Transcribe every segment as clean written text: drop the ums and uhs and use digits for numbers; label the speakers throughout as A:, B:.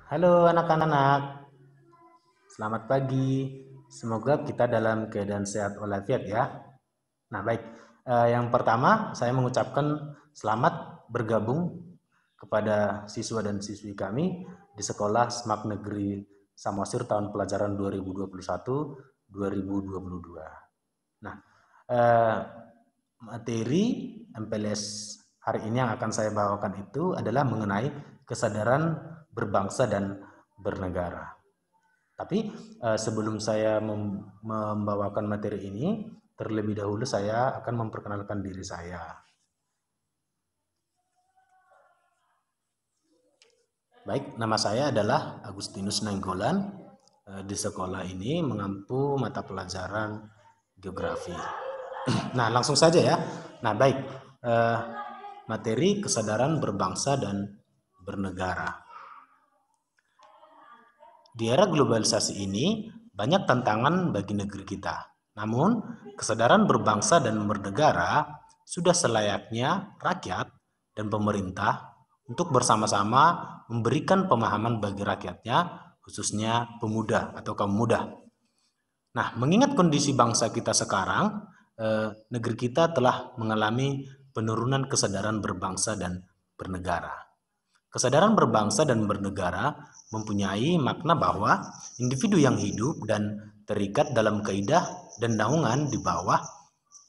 A: Halo anak-anak, selamat pagi. Semoga kita dalam keadaan sehat walafiat ya. Nah baik, yang pertama saya mengucapkan selamat bergabung kepada siswa dan siswi kami di Sekolah Semak Negeri Samosir tahun pelajaran 2021-2022. Nah, eh, materi MPLS hari ini yang akan saya bawakan itu adalah mengenai kesadaran berbangsa dan bernegara. Tapi sebelum saya membawakan materi ini, terlebih dahulu saya akan memperkenalkan diri saya. Baik, nama saya adalah Agustinus Nainggolan. Di sekolah ini mengampu mata pelajaran geografi. Nah, langsung saja ya. Nah, baik. Eh, Materi kesadaran berbangsa dan bernegara. Di era globalisasi ini, banyak tantangan bagi negeri kita. Namun, kesadaran berbangsa dan bernegara sudah selayaknya rakyat dan pemerintah untuk bersama-sama memberikan pemahaman bagi rakyatnya, khususnya pemuda atau kaum muda. Nah, mengingat kondisi bangsa kita sekarang, negeri kita telah mengalami penurunan kesadaran berbangsa dan bernegara. Kesadaran berbangsa dan bernegara mempunyai makna bahwa individu yang hidup dan terikat dalam kaidah dan naungan di bawah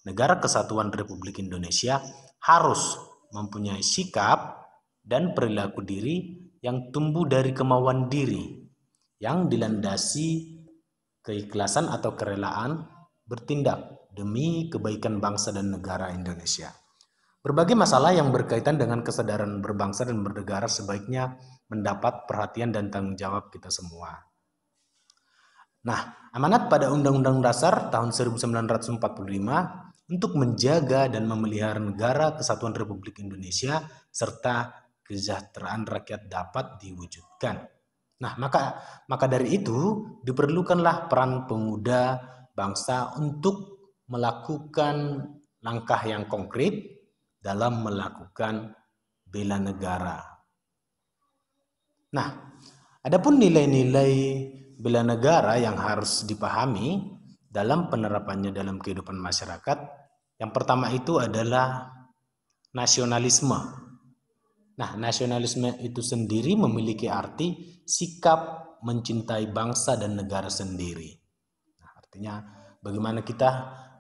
A: Negara Kesatuan Republik Indonesia harus mempunyai sikap dan perilaku diri yang tumbuh dari kemauan diri yang dilandasi keikhlasan atau kerelaan bertindak demi kebaikan bangsa dan negara Indonesia. Berbagai masalah yang berkaitan dengan kesadaran berbangsa dan bernegara sebaiknya mendapat perhatian dan tanggung jawab kita semua. Nah, amanat pada Undang-Undang Dasar tahun 1945 untuk menjaga dan memelihara negara Kesatuan Republik Indonesia serta kesejahteraan rakyat dapat diwujudkan. Nah, maka dari itu diperlukanlah peran pemuda bangsa untuk melakukan langkah yang konkret dalam melakukan bela negara. Nah, adapun nilai-nilai bela negara yang harus dipahami dalam penerapannya dalam kehidupan masyarakat, yang pertama itu adalah nasionalisme. Nah, nasionalisme itu sendiri memiliki arti sikap mencintai bangsa dan negara sendiri. Nah, artinya bagaimana kita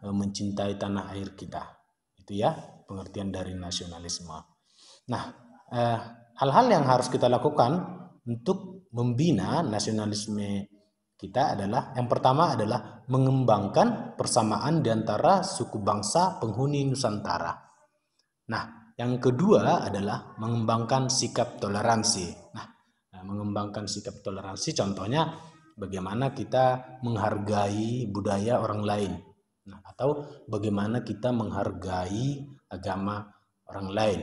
A: mencintai tanah air kita. Itu ya, pengertian dari nasionalisme. Nah, eh, hal-hal yang harus kita lakukan untuk membina nasionalisme kita adalah yang pertama adalah mengembangkan persamaan di antara suku bangsa penghuni Nusantara. Nah, yang kedua adalah mengembangkan sikap toleransi. Nah, mengembangkan sikap toleransi contohnya bagaimana kita menghargai budaya orang lain. Nah, atau bagaimana kita menghargai agama orang lain.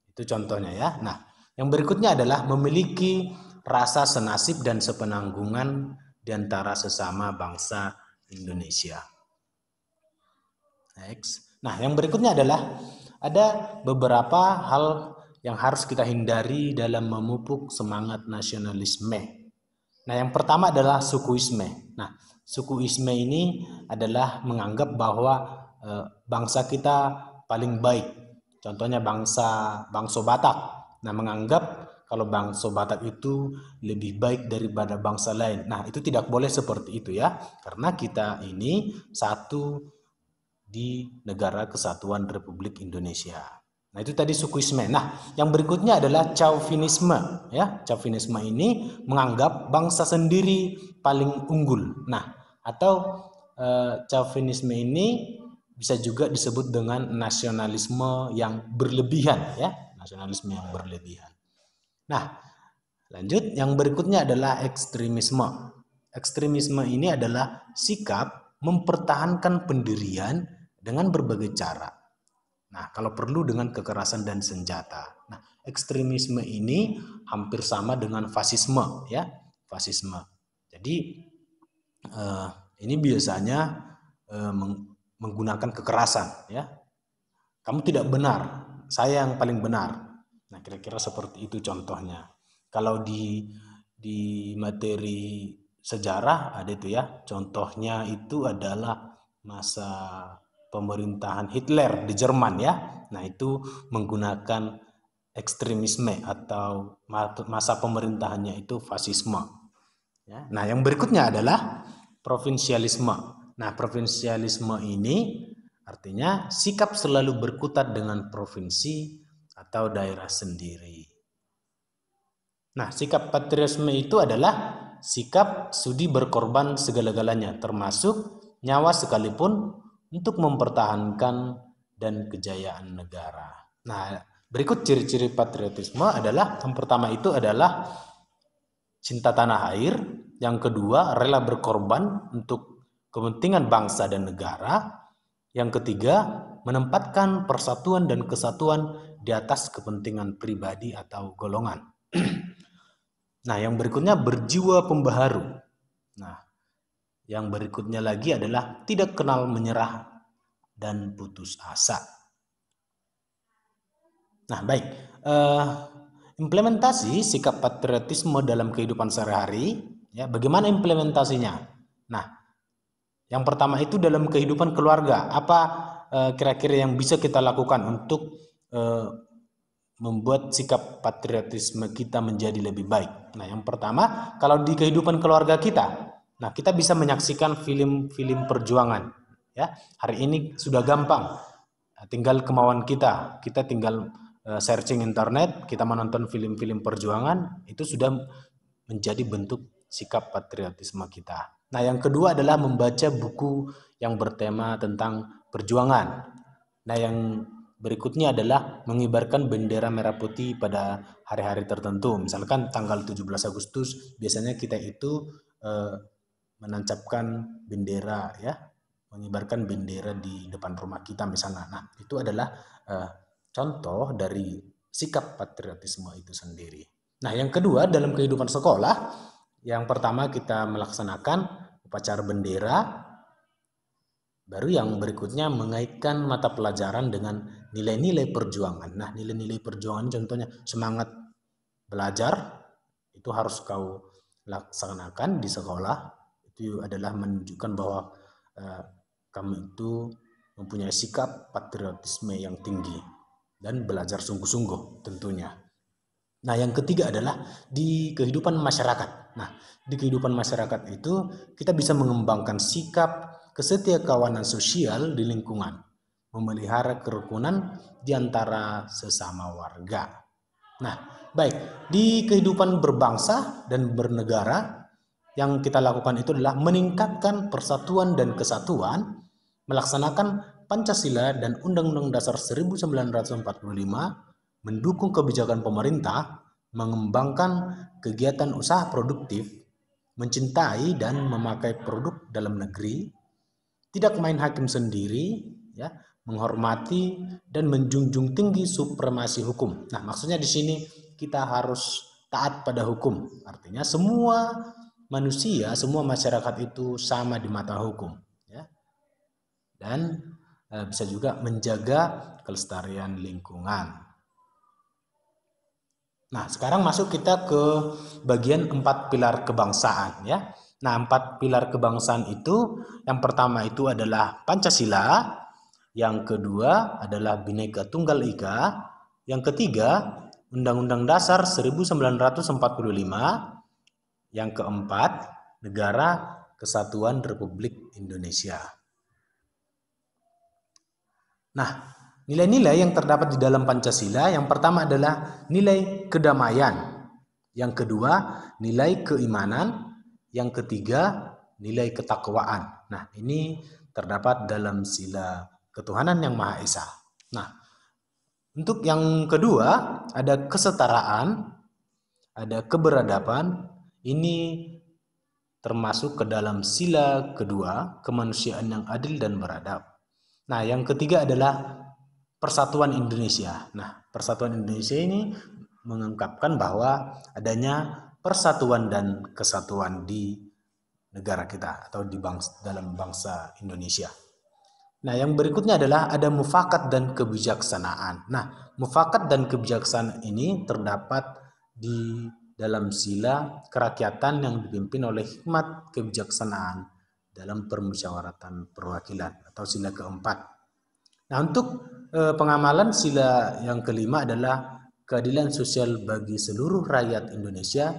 A: Itu contohnya ya. Nah, yang berikutnya adalah memiliki rasa senasib dan sepenanggungan di antara sesama bangsa Indonesia. Next. Nah, yang berikutnya adalah ada beberapa hal yang harus kita hindari dalam memupuk semangat nasionalisme. Nah, yang pertama adalah sukuisme. Nah, sukuisme ini adalah menganggap bahwa bangsa kita paling baik. Contohnya bangsa Batak. Nah, menganggap kalau bangsa Batak itu lebih baik daripada bangsa lain. Nah, itu tidak boleh seperti itu ya. Karena kita ini satu di Negara Kesatuan Republik Indonesia. Nah, itu tadi sukuisme. Nah, yang berikutnya adalah chauvinisme ya. Chauvinisme ini menganggap bangsa sendiri paling unggul. Nah, atau chauvinisme ini bisa juga disebut dengan nasionalisme yang berlebihan ya, nasionalisme yang berlebihan. Nah, lanjut yang berikutnya adalah ekstremisme. Ekstremisme ini adalah sikap mempertahankan pendirian dengan berbagai cara. Nah, kalau perlu dengan kekerasan dan senjata. Nah, ekstremisme ini hampir sama dengan fasisme, ya, fasisme. Jadi ini biasanya menggunakan kekerasan, ya. Kamu tidak benar, saya yang paling benar. Nah, kira-kira seperti itu contohnya. Kalau di materi sejarah ada itu ya. Contohnya itu adalah masa pemerintahan Hitler di Jerman ya. Nah, itu menggunakan ekstremisme atau masa pemerintahannya itu fasisme. Ya. Nah, yang berikutnya adalah provinsialisme. Nah, provinsialisme ini artinya sikap selalu berkutat dengan provinsi atau daerah sendiri. Nah, sikap patriotisme itu adalah sikap sudi berkorban segala-galanya, termasuk nyawa sekalipun untuk mempertahankan dan kejayaan negara. Nah, berikut ciri-ciri patriotisme adalah yang pertama itu adalah cinta tanah air, yang kedua rela berkorban untuk kepentingan bangsa dan negara, yang ketiga menempatkan persatuan dan kesatuan di atas kepentingan pribadi atau golongan. Nah, yang berikutnya berjiwa pembaharu. Nah, yang berikutnya lagi adalah tidak kenal menyerah dan putus asa. Nah, baik. Implementasi sikap patriotisme dalam kehidupan sehari-hari, ya, bagaimana implementasinya? Nah, yang pertama itu dalam kehidupan keluarga. Apa kira-kira yang bisa kita lakukan untuk membuat sikap patriotisme kita menjadi lebih baik? Nah, yang pertama, kalau di kehidupan keluarga kita, nah kita bisa menyaksikan film-film perjuangan. Ya, hari ini sudah gampang, tinggal kemauan kita. Kita tinggal searching internet, kita menonton film-film perjuangan, itu sudah menjadi bentuk sikap patriotisme kita. Nah, yang kedua adalah membaca buku yang bertema tentang perjuangan. Nah, yang berikutnya adalah mengibarkan bendera merah putih pada hari-hari tertentu. Misalkan tanggal 17 Agustus biasanya kita itu menancapkan bendera ya, mengibarkan bendera di depan rumah kita misalnya. Nah, itu adalah contoh dari sikap patriotisme itu sendiri. Nah, yang kedua dalam kehidupan sekolah, yang pertama kita melaksanakan upacara bendera. Baru yang berikutnya mengaitkan mata pelajaran dengan nilai-nilai perjuangan. Nah, nilai-nilai perjuangan contohnya semangat belajar itu harus kau laksanakan di sekolah. Itu adalah menunjukkan bahwa kamu itu mempunyai sikap patriotisme yang tinggi dan belajar sungguh-sungguh tentunya. Nah, yang ketiga adalah di kehidupan masyarakat. Nah, di kehidupan masyarakat itu kita bisa mengembangkan sikap kesetiakawanan sosial di lingkungan, memelihara kerukunan di antara sesama warga. Nah, baik, di kehidupan berbangsa dan bernegara yang kita lakukan itu adalah meningkatkan persatuan dan kesatuan, melaksanakan Pancasila dan Undang-Undang Dasar 1945, mendukung kebijakan pemerintah, mengembangkan kegiatan usaha produktif, mencintai dan memakai produk dalam negeri, tidak main hakim sendiri, ya, menghormati dan menjunjung tinggi supremasi hukum. Nah, maksudnya di sini kita harus taat pada hukum. Artinya semua manusia, semua masyarakat itu sama di mata hukum, ya. Dan bisa juga menjaga kelestarian lingkungan. Nah, sekarang masuk kita ke bagian 4 pilar kebangsaan ya. Nah, 4 pilar kebangsaan itu yang pertama itu adalah Pancasila, yang kedua adalah Bhinneka Tunggal Ika, yang ketiga Undang-Undang Dasar 1945, yang keempat Negara Kesatuan Republik Indonesia. Nah, nilai-nilai yang terdapat di dalam Pancasila yang pertama adalah nilai kedamaian, yang kedua nilai keimanan, yang ketiga nilai ketakwaan. Nah, ini terdapat dalam sila ketuhanan yang Maha Esa. Nah, untuk yang kedua ada kesetaraan, ada keberadaban, ini termasuk ke dalam sila kedua, kemanusiaan yang adil dan beradab. Nah, yang ketiga adalah Persatuan Indonesia. Nah, Persatuan Indonesia ini mengungkapkan bahwa adanya persatuan dan kesatuan di negara kita atau di dalam bangsa Indonesia. Nah, yang berikutnya adalah ada mufakat dan kebijaksanaan. Nah, mufakat dan kebijaksanaan ini terdapat di dalam sila kerakyatan yang dipimpin oleh hikmat kebijaksanaan dalam permusyawaratan perwakilan atau sila keempat. Nah, untuk pengamalan sila yang kelima adalah keadilan sosial bagi seluruh rakyat Indonesia.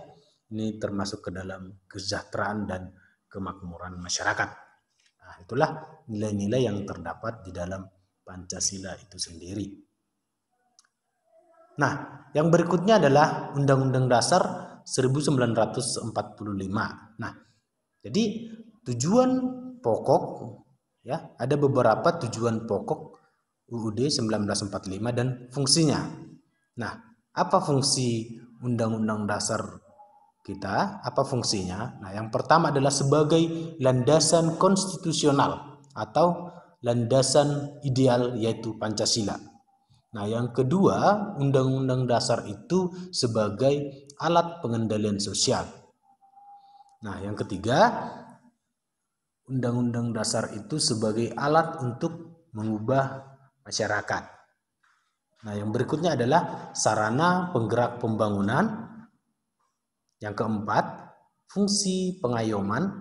A: Ini termasuk ke dalam kesejahteraan dan kemakmuran masyarakat. Nah, itulah nilai-nilai yang terdapat di dalam Pancasila itu sendiri. Nah, yang berikutnya adalah Undang-Undang Dasar 1945. Nah, jadi tujuan pokok ya, ada beberapa tujuan pokok UUD 1945 dan fungsinya. Nah, apa fungsi Undang-Undang Dasar kita? Apa fungsinya? Nah, yang pertama adalah sebagai landasan konstitusional atau landasan ideal yaitu Pancasila. Nah, yang kedua, Undang-Undang Dasar itu sebagai alat pengendalian sosial. Nah, yang ketiga, Undang-Undang Dasar itu sebagai alat untuk mengubah masyarakat. Nah, yang berikutnya adalah sarana penggerak pembangunan. Yang keempat, fungsi pengayoman.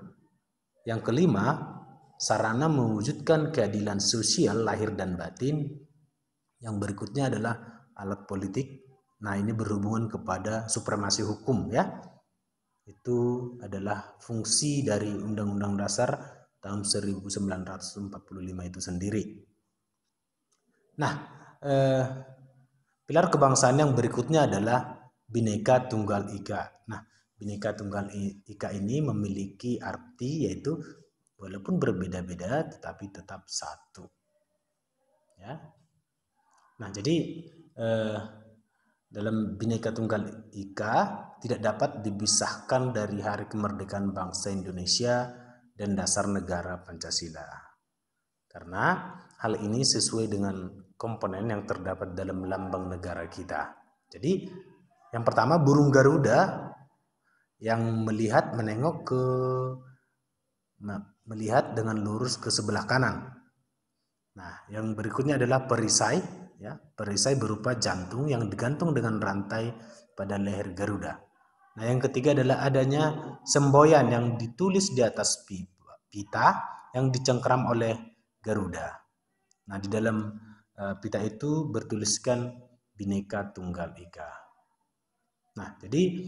A: Yang kelima, sarana mewujudkan keadilan sosial lahir dan batin. Yang berikutnya adalah alat politik. Nah, ini berhubungan kepada supremasi hukum ya. Itu adalah fungsi dari Undang-Undang Dasar tahun 1945 itu sendiri. Nah, pilar kebangsaan yang berikutnya adalah Bhinneka Tunggal Ika. Nah, Bhinneka Tunggal Ika ini memiliki arti yaitu walaupun berbeda-beda tetapi tetap satu. Ya. Nah, jadi dalam Bhinneka Tunggal Ika tidak dapat dipisahkan dari Hari Kemerdekaan Bangsa Indonesia dan dasar negara Pancasila. Karena hal ini sesuai dengan komponen yang terdapat dalam lambang negara kita. Jadi, yang pertama burung Garuda yang melihat dengan lurus ke sebelah kanan. Nah, yang berikutnya adalah perisai, ya. Perisai berupa jantung yang digantung dengan rantai pada leher Garuda. Nah, yang ketiga adalah adanya semboyan yang ditulis di atas pita yang dicengkram oleh Garuda. Nah, di dalam pita itu bertuliskan Bhinneka Tunggal Ika. Nah, jadi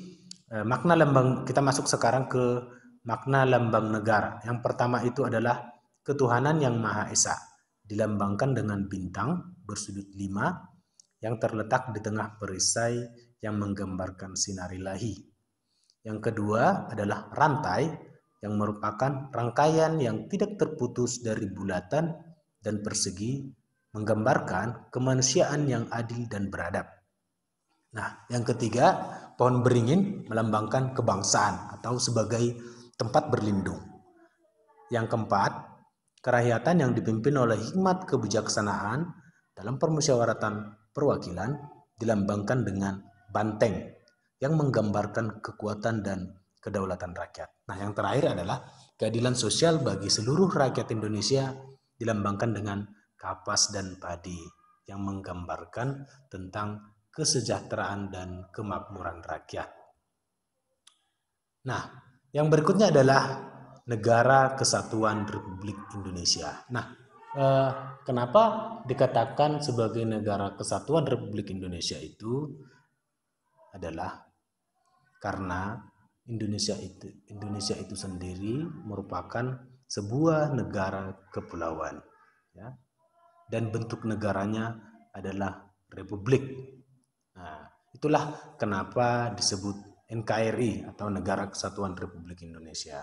A: makna lambang, kita masuk sekarang ke makna lambang negara. Yang pertama itu adalah ketuhanan yang Maha Esa, dilambangkan dengan bintang bersudut 5 yang terletak di tengah perisai yang menggambarkan sinar ilahi. Yang kedua adalah rantai yang merupakan rangkaian yang tidak terputus dari bulatan dan persegi, menggambarkan kemanusiaan yang adil dan beradab. Nah, yang ketiga, pohon beringin melambangkan kebangsaan atau sebagai tempat berlindung. Yang keempat, kerakyatan yang dipimpin oleh hikmat kebijaksanaan dalam permusyawaratan perwakilan dilambangkan dengan banteng yang menggambarkan kekuatan dan kedaulatan rakyat. Nah, yang terakhir adalah keadilan sosial bagi seluruh rakyat Indonesia dilambangkan dengan kapas dan padi yang menggambarkan tentang kesejahteraan dan kemakmuran rakyat. Nah, yang berikutnya adalah Negara Kesatuan Republik Indonesia. Nah, kenapa dikatakan sebagai Negara Kesatuan Republik Indonesia itu adalah karena Indonesia itu sendiri merupakan sebuah negara kepulauan, ya, dan bentuk negaranya adalah republik. Nah, itulah kenapa disebut NKRI atau Negara Kesatuan Republik Indonesia.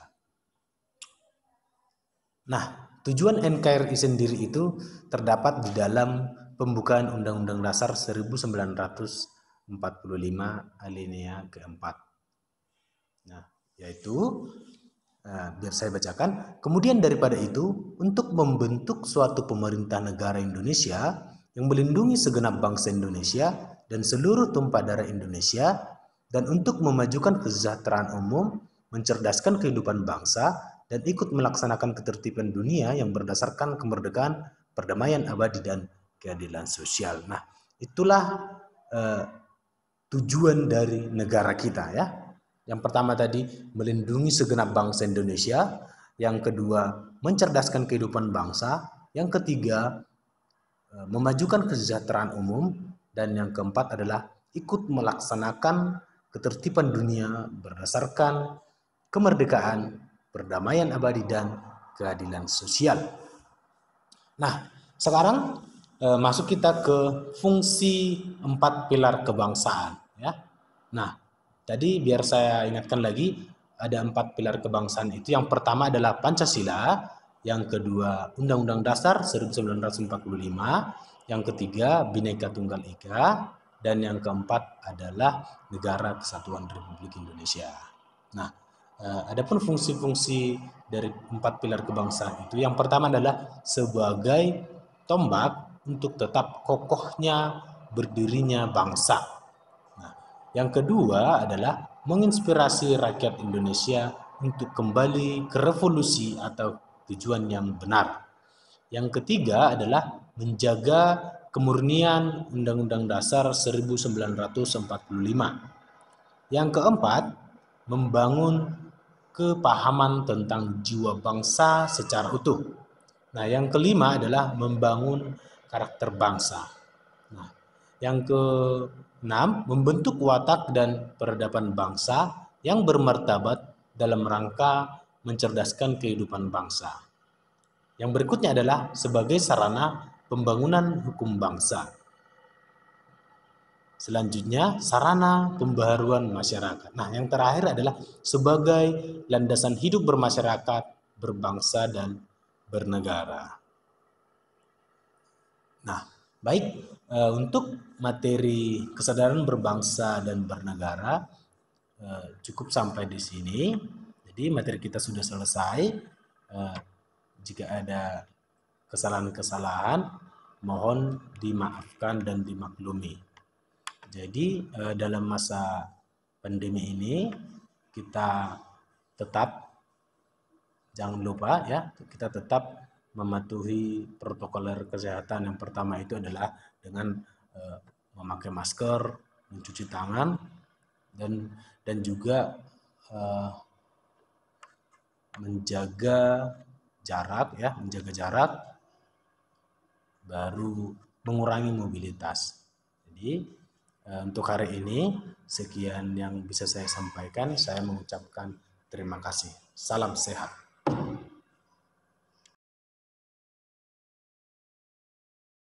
A: Nah, tujuan NKRI sendiri itu terdapat di dalam pembukaan Undang-Undang Dasar 1945 alinea keempat. Nah, yaitu biar saya bacakan. Kemudian daripada itu, untuk membentuk suatu pemerintah negara Indonesia yang melindungi segenap bangsa Indonesia dan seluruh tumpah darah Indonesia, dan untuk memajukan kesejahteraan umum, mencerdaskan kehidupan bangsa, dan ikut melaksanakan ketertiban dunia yang berdasarkan kemerdekaan, perdamaian abadi, dan keadilan sosial. Nah, itulah tujuan dari negara kita ya. Yang pertama tadi melindungi segenap bangsa Indonesia, yang kedua mencerdaskan kehidupan bangsa, yang ketiga memajukan kesejahteraan umum, dan yang keempat adalah ikut melaksanakan ketertiban dunia berdasarkan kemerdekaan, perdamaian abadi, dan keadilan sosial. Nah, sekarang masuk kita ke fungsi 4 pilar kebangsaan ya. Nah, tadi biar saya ingatkan lagi, ada 4 pilar kebangsaan itu. Yang pertama adalah Pancasila, yang kedua Undang-Undang Dasar 1945, yang ketiga Bhinneka Tunggal Ika, dan yang keempat adalah Negara Kesatuan Republik Indonesia. Nah, adapun fungsi-fungsi dari 4 pilar kebangsaan itu, yang pertama adalah sebagai tombak untuk tetap kokohnya berdirinya bangsa. Nah, yang kedua adalah menginspirasi rakyat Indonesia untuk kembali ke revolusi atau tujuan yang benar. Yang ketiga adalah menjaga kemurnian Undang-Undang Dasar 1945. Yang keempat, membangun kepahaman tentang jiwa bangsa secara utuh. Nah, yang kelima adalah membangun karakter bangsa. Nah, yang keenam, membentuk watak dan peradaban bangsa yang bermartabat dalam rangka mencerdaskan kehidupan bangsa. Yang berikutnya adalah sebagai sarana pembangunan hukum bangsa. Selanjutnya, sarana pembaharuan masyarakat. Nah, yang terakhir adalah sebagai landasan hidup bermasyarakat, berbangsa, dan bernegara. Nah, baik, untuk materi kesadaran berbangsa dan bernegara cukup sampai di sini. Jadi materi kita sudah selesai. Jika ada kesalahan-kesalahan, mohon dimaafkan dan dimaklumi. Jadi dalam masa pandemi ini kita tetap, jangan lupa ya, kita tetap mematuhi protokol kesehatan. Yang pertama itu adalah dengan memakai masker, mencuci tangan, dan juga menjaga jarak ya, menjaga jarak, baru mengurangi mobilitas. Jadi untuk hari ini sekian yang bisa saya sampaikan. Saya mengucapkan terima kasih. Salam sehat.